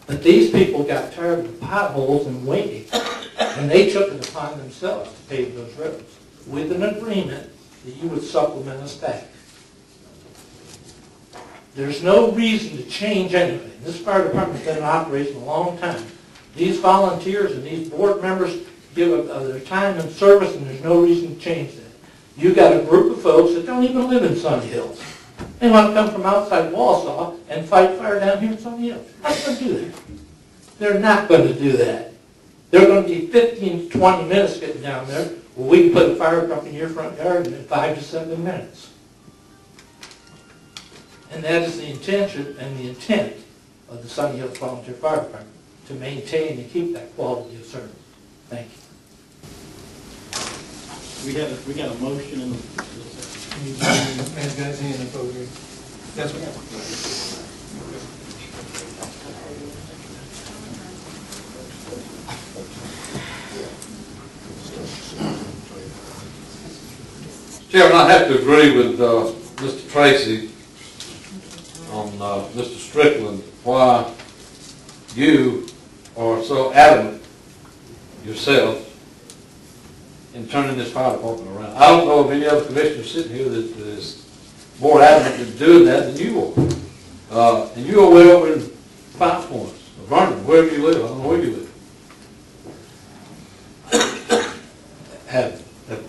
But these people got tired of the potholes and waiting, and they took it upon themselves to pave those roads with an agreement that you would supplement us back. There's no reason to change anything. This fire department's been in operation a long time. These volunteers and these board members give of their time and service, and there's no reason to change that. You got a group of folks that don't even live in Sunny Hills. They want to come from outside Wausau and fight fire down here in Sunny Hills. How are they going to do that? They're not going to do that. They're going to be 15 to 20 minutes getting down there. Well, we can put a fire truck in your front yard in 5 to 7 minutes. And that is the intention and the intent of the Sunny Hills Volunteer Fire Department, to maintain and keep that quality of service. Thank you. We got a motion and Man's got his hand up over here. That's what happened. Chairman, I have to agree with Mr. Tracy on Mr. Strickland, why you are so adamant yourself in turning this fire department around. I don't know of any other commissioner sitting here that is more adamant in doing that than you are. And you are way over in Five Points, or Vernon, wherever you live. I don't know where you live.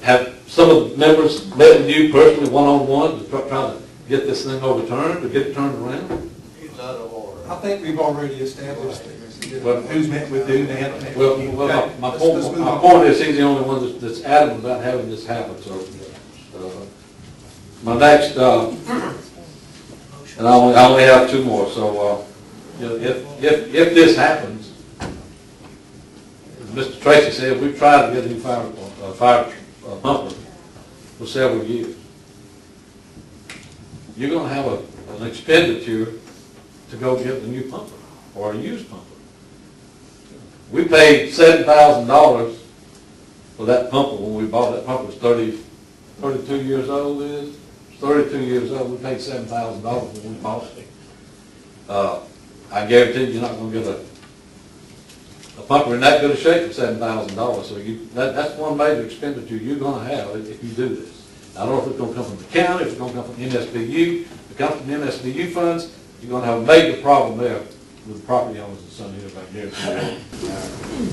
Have some of the members met with you personally, one-on-one, to try to get this thing overturned, to get it turned around? He's out of order. I think we've already established Well, who's met with who, they haven't met Well, with you. well Okay, my let's move on. point is he's the only one that's adamant about having this happen. So, my next, and I only have 2 more. So, you know, if this happens, as Mr. Tracy said, we've tried to get a new fire pumper for several years. You're going to have an expenditure to go get the new pumper or a used pumper. We paid $7,000 for that pumper when we bought that pumper. It was 32 years old. It's 32 years old. We paid $7,000 when we bought it. I guarantee you're not going to get a pumper in that good a shape for $7,000. So that's one major expenditure you're going to have if you do this. I don't know if it's going to come from the county, if it's going to come from MSBU. If it comes from MSBU funds, you're going to have a major problem there with the property owners in Sunny Hill back there.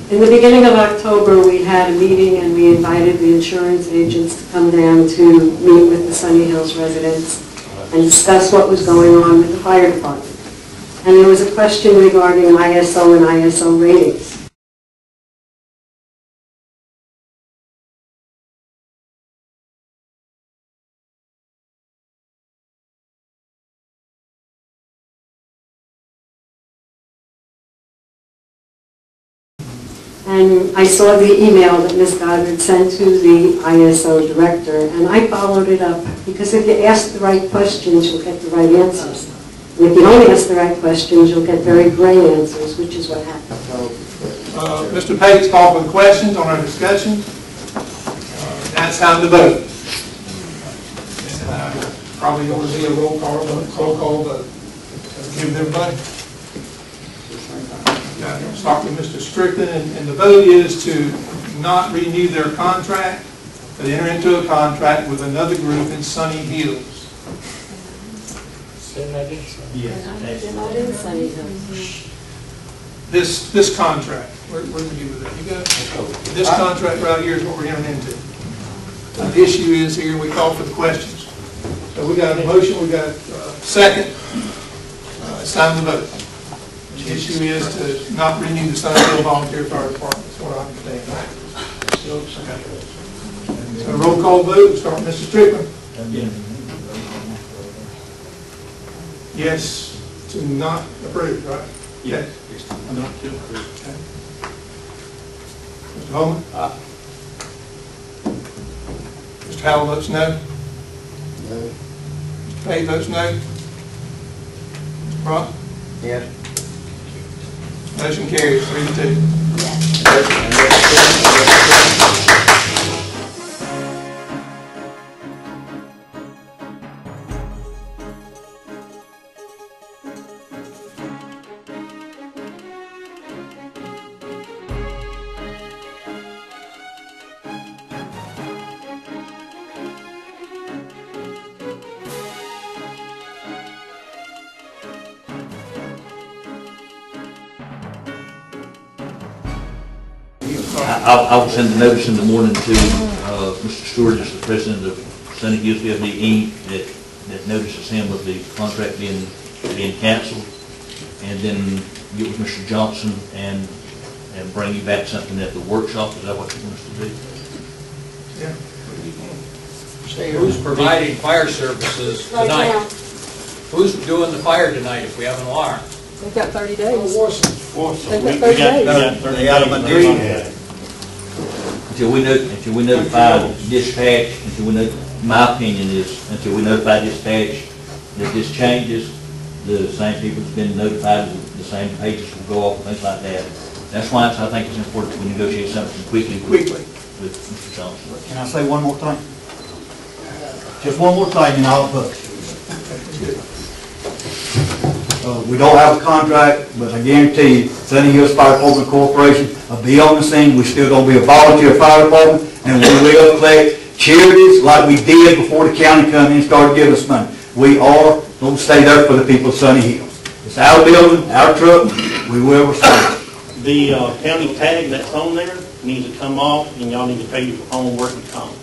In the beginning of October, we had a meeting and we invited the insurance agents to come down to meet with the Sunny Hills residents and discuss what was going on with the fire department. And there was a question regarding ISO and ISO ratings. And I saw the email that Ms. Gothard sent to the ISO director, and I followed it up, because if you ask the right questions, you'll get the right answers. And if you don't ask the right questions, you'll get very gray answers, which is what happened. Mr. Pate's called for the questions on our discussion. Now it's time to vote. And, probably ought to be a roll call vote. Give everybody. Start with Mr. Strickland, and the vote is to not renew their contract, but enter into a contract with another group in Sunny Hills. This contract, where did we get with that? You got it? This contract right here is what we're entering into. The issue is here, we call for the questions. So we got a motion, we got a second. It's time to vote. The issue is to not renew the Sunny Hill Volunteer Fire Department. That's what I understand, right? So roll call vote. We'll start with Mr. Strickland. Yes to not approve, right? Yes. Not to approve. Okay. Mr. Holman? Aye. Mr. Howell votes no. No. Mr. Page votes no. Mr. Brock? Yes. Motion carries 3-2. I will send the notice in the morning to Mr. Stewart, as the president of Sunny Hills VFD Inc., that notices him of the contract being canceled, and then get with Mr. Johnson and bring you back something at the workshop. Is that what you want us to do? Yeah. Who's providing fire services Right tonight? now. Who's doing the fire tonight if we have an alarm? They've got 30 days. We got 30 got days. 30 days. Until we notify dispatch, my opinion is, until we notify dispatch that this changes, the same people that's been notified, the same pages will go off, things like that. That's why I think it's important that we negotiate something quickly with Mr. Johnson. Can I say one more thing? Just one more thing and I'll push. We don't have a contract, but I guarantee you, Sunny Hills Fire Department Corporation will be on the scene. We're still going to be a volunteer fire department, and we will collect charities like we did before the county come in and started giving us money. We are going to stay there for the people of Sunny Hills. It's our building, our truck, we will respond. The county tag that's on there needs to come off, and y'all need to pay your own working comp.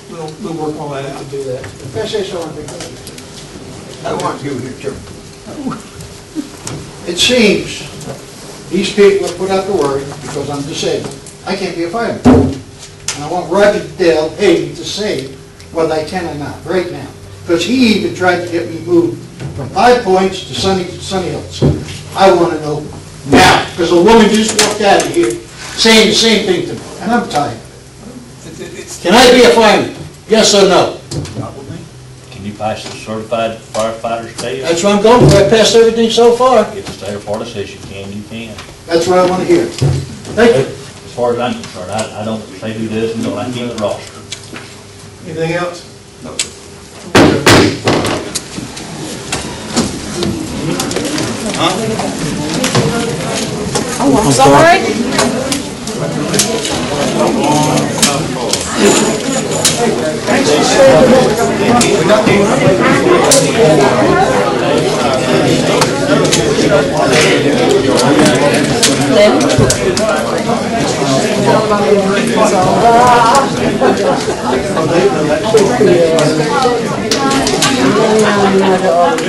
We'll work on that to do that. I want you to hear. It seems these people have put out the word because I'm disabled. I can't be a fireman. And I want Roger Dale Hayden to say whether I can or not, right now. Because he even tried to get me moved from 5 Points to Sunny Hills. I want to know now, because a woman just walked out of here saying the same thing to me, and I'm tired. Can I be a fireman? Yes or no? Can you pass the certified firefighter's test? That's what I'm going for. I passed everything so far. If the state of Florida says you can, you can. That's what I want to hear. Thank you. As far as I'm concerned, I don't say who does, no, I keep the roster. Anything else? No. Oh, I'm sorry.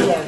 Yeah.